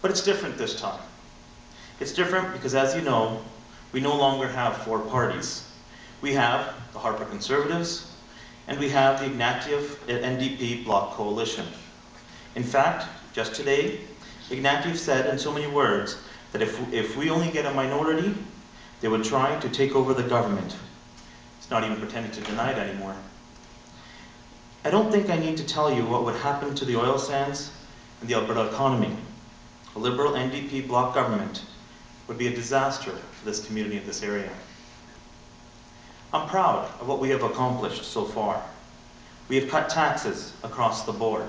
But it's different this time. It's different because, as you know, we no longer have four parties. We have the Harper Conservatives, and we have the Ignatieff NDP Bloc Coalition. In fact, just today, Ignatieff said in so many words that if we only get a minority, they would try to take over the government. He's not even pretending to deny it anymore. I don't think I need to tell you what would happen to the oil sands and the Alberta economy. A Liberal NDP bloc government would be a disaster for this community in this area. I'm proud of what we have accomplished so far. We have cut taxes across the board.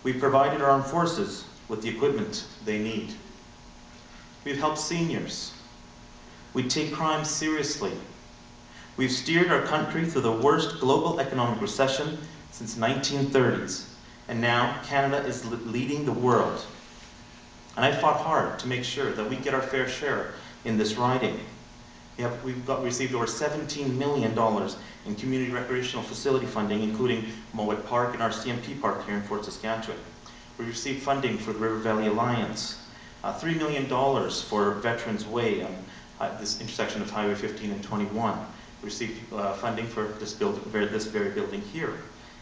We've provided our armed forces with the equipment they need. We've helped seniors. We take crime seriously. We've steered our country through the worst global economic recession since 1930s, and now Canada is leading the world. And I fought hard to make sure that we get our fair share in this riding. We've received over $17 million in community recreational facility funding, including Mowat Park and our CMP Park here in Fort Saskatchewan. We received funding for the River Valley Alliance, $3 million for Veterans Way on this intersection of Highway 15 and 21. We received funding for this very building here,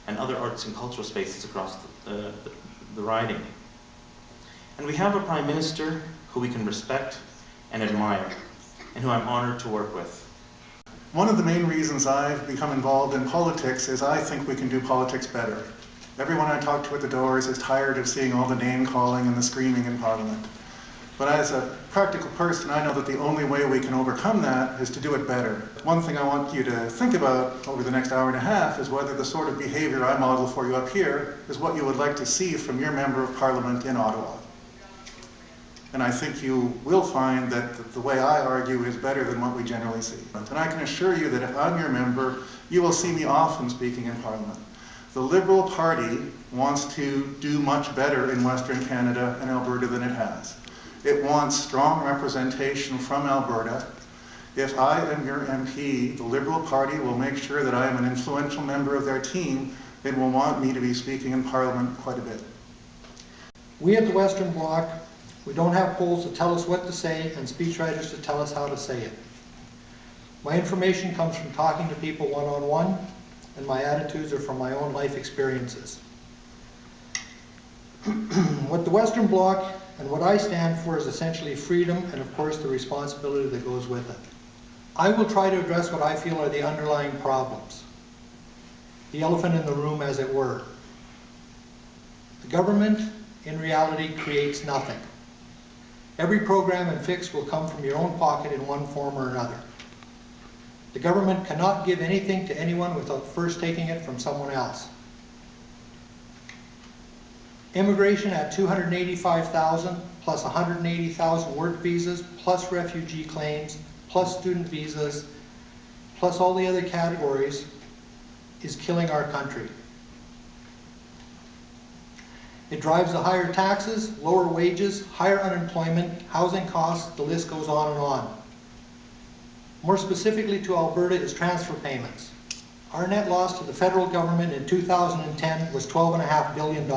and other arts and cultural spaces across the riding. And we have a Prime Minister who we can respect and admire, and who I'm honored to work with. One of the main reasons I've become involved in politics is I think we can do politics better. Everyone I talk to at the doors is tired of seeing all the name calling and the screaming in Parliament. But as a practical person, I know that the only way we can overcome that is to do it better. One thing I want you to think about over the next hour and a half is whether the sort of behavior I model for you up here is what you would like to see from your Member of Parliament in Ottawa. And I think you will find that the way I argue is better than what we generally see. And I can assure you that if I'm your member, you will see me often speaking in Parliament. The Liberal Party wants to do much better in Western Canada and Alberta than it has. It wants strong representation from Alberta. If I am your MP, the Liberal Party will make sure that I am an influential member of their team and will want me to be speaking in Parliament quite a bit. We at the Western Bloc, we don't have polls to tell us what to say and speechwriters to tell us how to say it. My information comes from talking to people one-on-one, and my attitudes are from my own life experiences. What the Western Bloc and what I stand for is essentially freedom and, of course, the responsibility that goes with it. I will try to address what I feel are the underlying problems, the elephant in the room, as it were. The government, in reality, creates nothing. Every program and fix will come from your own pocket in one form or another. The government cannot give anything to anyone without first taking it from someone else. Immigration at 285,000 plus 180,000 work visas plus refugee claims plus student visas plus all the other categories is killing our country. It drives the higher taxes, lower wages, higher unemployment, housing costs, the list goes on and on. More specifically to Alberta is transfer payments. Our net loss to the federal government in 2010 was $12.5 billion.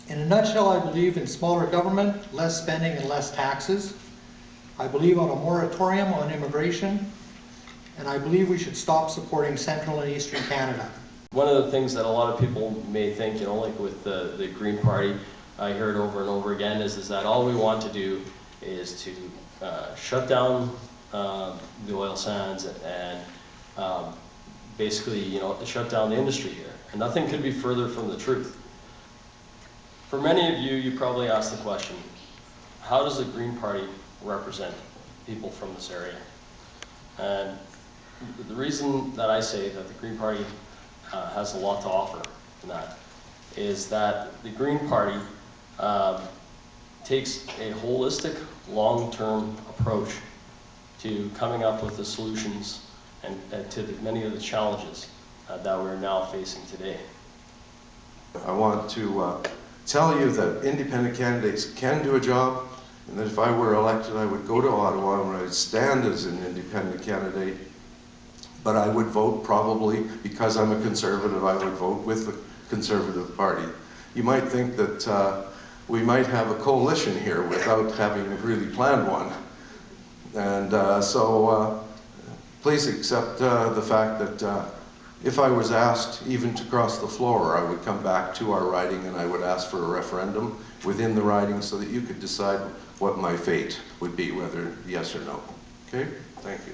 In a nutshell, I believe in smaller government, less spending and less taxes. I believe on a moratorium on immigration, and I believe we should stop supporting Central and Eastern Canada. One of the things that a lot of people may think, like with the Green Party, I hear it over and over again, is that all we want to do is to shut down the oil sands and basically, shut down the industry here. And nothing could be further from the truth. For many of you, you probably asked the question, how does the Green Party represent people from this area? And the reason that I say that the Green Party has a lot to offer in that is that the Green Party takes a holistic, long-term approach to coming up with the solutions and to many of the challenges that we're now facing today. I want to tell you that independent candidates can do a job, and that if I were elected, I would go to Ottawa and I would stand as an independent candidate, but I would vote probably, because I'm a conservative, I would vote with the Conservative Party. You might think that we might have a coalition here without having really planned one. And so please accept the fact that if I was asked even to cross the floor, I would come back to our riding and I would ask for a referendum within the riding so that you could decide what my fate would be, whether yes or no. Okay? Thank you.